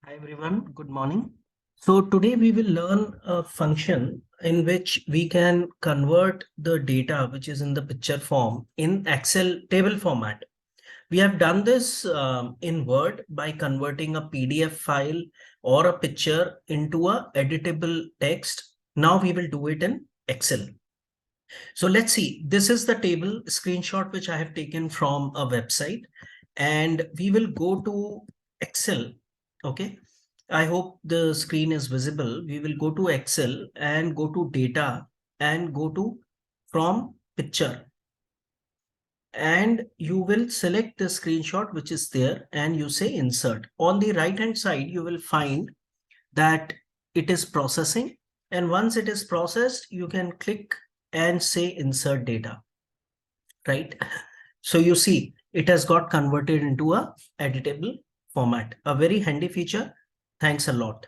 Hi everyone, good morning. So today we will learn a function in which we can convert the data which is in the picture form in Excel table format. We have done this in Word by converting a PDF file or a picture into a editable text. Now we will do it in Excel. So let's see, this is the table screenshot which I have taken from a website, and we will go to Excel. Okay. I hope the screen is visible. We will go to Excel and go to data and go to from picture. And you will select the screenshot which is there and you say insert. On the right hand side, you will find that it is processing. And once it is processed, you can click and say insert data, right? So you see, it has got converted into a editable format, a very handy feature. Thanks a lot.